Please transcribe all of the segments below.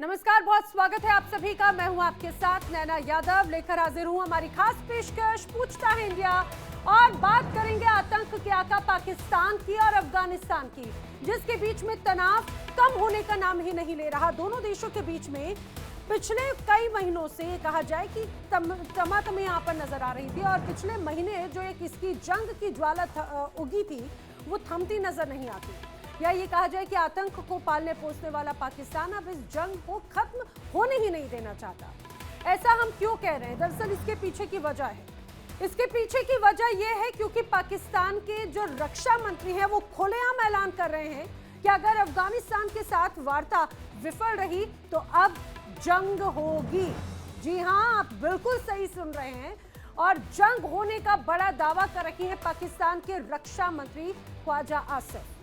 नमस्कार, बहुत स्वागत है आप सभी का। मैं हूं आपके साथ नैना यादव, लेकर हाजिर हूं हमारी खास पेशकश पूछता है इंडिया। और बात करेंगे आतंक के आका पाकिस्तान की और अफगानिस्तान की, जिसके बीच में तनाव कम होने का नाम ही नहीं ले रहा। दोनों देशों के बीच में पिछले कई महीनों से कहा जाए कि तमातमी यहाँ पर नजर आ रही थी, और पिछले महीने जो एक इसकी जंग की ज्वाला उगी थी वो थमती नजर नहीं आती। या ये कहा जाए कि आतंक को पालने पोसने वाला पाकिस्तान अब इस जंग को खत्म होने ही नहीं देना चाहता। ऐसा हम क्यों कह रहे हैं? दरअसल इसके पीछे की वजह है। इसके पीछे की वजह यह है क्योंकि पाकिस्तान के जो रक्षा मंत्री हैं वो खुलेआम ऐलान कर रहे हैं कि अगर अफगानिस्तान के साथ वार्ता विफल रही तो अब जंग होगी। जी हाँ, आप बिल्कुल सही सुन रहे हैं। और जंग होने का बड़ा दावा कर रही है पाकिस्तान के रक्षा मंत्री ख्वाजा आसिफ।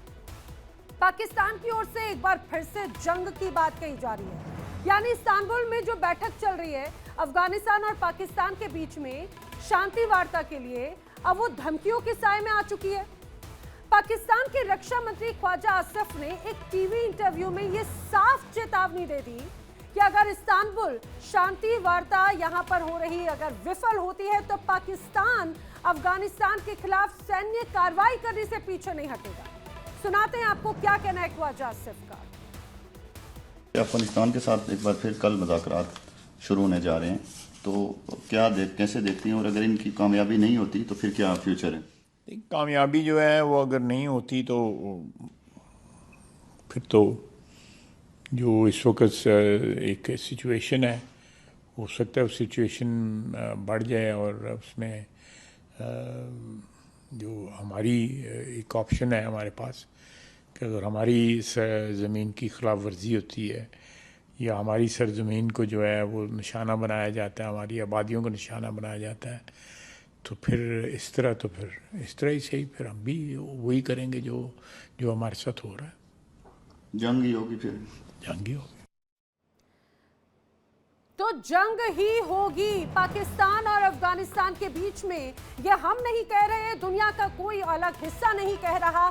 पाकिस्तान की ओर से एक बार फिर से जंग की बात कही जा रही है। यानी इस्तांबुल में जो बैठक चल रही है अफगानिस्तान और पाकिस्तान के बीच में शांति वार्ता के लिए, अब वो धमकियों के साए में आ चुकी है। पाकिस्तान के रक्षा मंत्री ख्वाजा आसिफ ने एक टीवी इंटरव्यू में ये साफ चेतावनी दे दी कि अगर इस्तांबुल शांति वार्ता यहां पर हो रही अगर विफल होती है तो पाकिस्तान अफगानिस्तान के खिलाफ सैन्य कार्रवाई करने से पीछे नहीं हटेगा। सुनाते हैं आपको क्या कहना है ख्वाजा आसिफ का। अफगानिस्तान के साथ एक बार फिर कल मुज़ाकरात शुरू होने जा रहे हैं, तो कैसे देखती हैं, और अगर इनकी कामयाबी नहीं होती तो फिर क्या फ्यूचर है? कामयाबी जो है वो अगर नहीं होती तो फिर तो जो इस वक्त एक सिचुएशन है, हो सकता है वो सिचुएशन बढ़ जाए, और उसमें जो हमारी एक ऑप्शन है हमारे पास कि अगर हमारी ज़मीन की खिलाफ वर्जी होती है या हमारी सरजमीन को जो है वो निशाना बनाया जाता है, हमारी आबादियों को निशाना बनाया जाता है, तो फिर इस तरह ही सही, फिर हम भी वही करेंगे जो हमारे साथ हो रहा है। जंग ही होगी, फिर जंग ही होगी। तो जंग ही होगी पाकिस्तान और अफगानिस्तान के बीच में। ये हम नहीं कह रहे, दुनिया का कोई अलग हिस्सा नहीं कह रहा,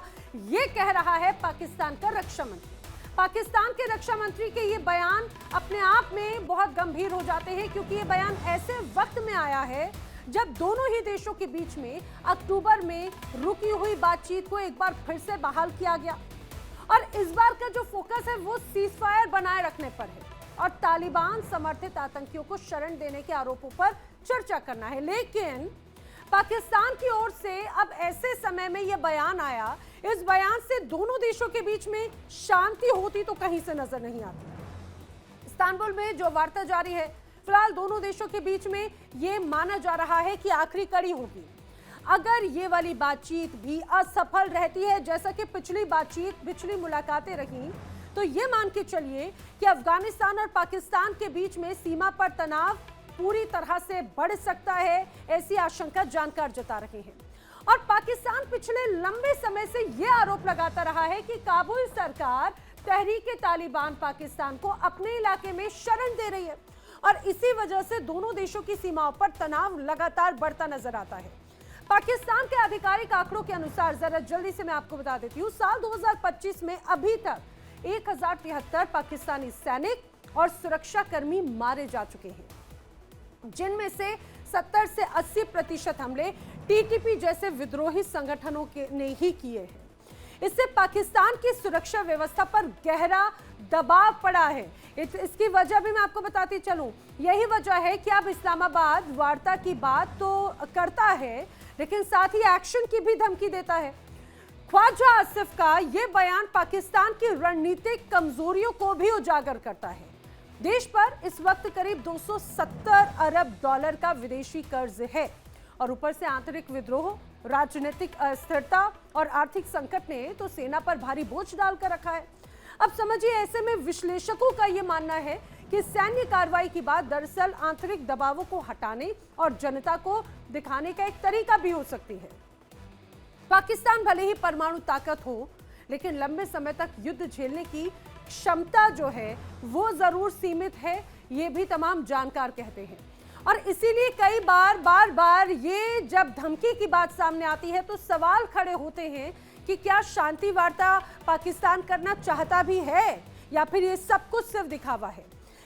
ये कह रहा है पाकिस्तान का रक्षा मंत्री। पाकिस्तान के रक्षा मंत्री के ये बयान अपने आप में बहुत गंभीर हो जाते हैं, क्योंकि ये बयान ऐसे वक्त में आया है जब दोनों ही देशों के बीच में अक्टूबर में रुकी हुई बातचीत को एक बार फिर से बहाल किया गया। और इस बार का जो फोकस है वो सीजफायर बनाए रखने पर है और तालिबान समर्थित आतंकियों को शरण देने के आरोपों पर चर्चा करना है। लेकिन पाकिस्तान की ओर से अब ऐसे समय में यह बयान आया, इस बयान से दोनों देशों के बीच में शांति होती तो कहीं से नजर नहीं आती। इस्तांबुल में जो वार्ता जारी है, फिलहाल दोनों देशों के बीच में यह माना जा रहा है कि आखिरी कड़ी होगी। अगर ये वाली बातचीत भी असफल रहती है, जैसा कि पिछली मुलाकातें रही, तो ये मान के चलिए कि अफगानिस्तान और पाकिस्तान के बीच में सीमा पर तनाव पूरी तरह से बढ़ सकता है, ऐसी आशंका जानकार जता रहे हैं। और पाकिस्तान पिछले लंबे समय से यह आरोप लगाता रहा है कि काबुल सरकार तहरीक तालिबान पाकिस्तान को अपने इलाके में शरण दे रही है, और इसी वजह से दोनों देशों की सीमाओं पर तनाव लगातार बढ़ता नजर आता है। पाकिस्तान के आधिकारिक आंकड़ों के अनुसार, जरा जल्दी से मैं आपको बता देती हूँ, साल 2025 में अभी तक 1073 पाकिस्तानी सैनिक और सुरक्षाकर्मी मारे जा चुके हैं, जिनमें से 70 से 80% हमले टीटीपी जैसे विद्रोही संगठनों के ने ही किए हैं। इससे पाकिस्तान की सुरक्षा व्यवस्था पर गहरा दबाव पड़ा है। इसकी वजह भी मैं आपको बताती चलूं। यही वजह है कि अब इस्लामाबाद वार्ता की बात तो करता है, लेकिन साथ ही एक्शन की भी धमकी देता है। ख्वाजा आसिफ का यह बयान पाकिस्तान की रणनीतिक कमजोरियों को भी उजागर करता है। देश पर इस वक्त करीब 270 अरब डॉलर का विदेशी कर्ज है, और ऊपर से आंतरिक विद्रोह, राजनीतिक अस्थिरता और आर्थिक संकट ने तो सेना पर भारी बोझ डालकर रखा है। अब समझिए, ऐसे में विश्लेषकों का यह मानना है कि सैन्य कार्रवाई की बात दरअसल आंतरिक दबावों को हटाने और जनता को दिखाने का एक तरीका भी हो सकती है। पाकिस्तान भले ही परमाणु ताकत हो, लेकिन लंबे समय तक युद्ध झेलने की क्षमता जो है वो जरूर सीमित है, ये भी तमाम जानकार कहते हैं। और इसीलिए कई बार ये जब धमकी की बात सामने आती है तो सवाल खड़े होते हैं कि क्या शांति वार्ता पाकिस्तान करना चाहता भी है, या फिर ये सब कुछ सिर्फ दिखावा है?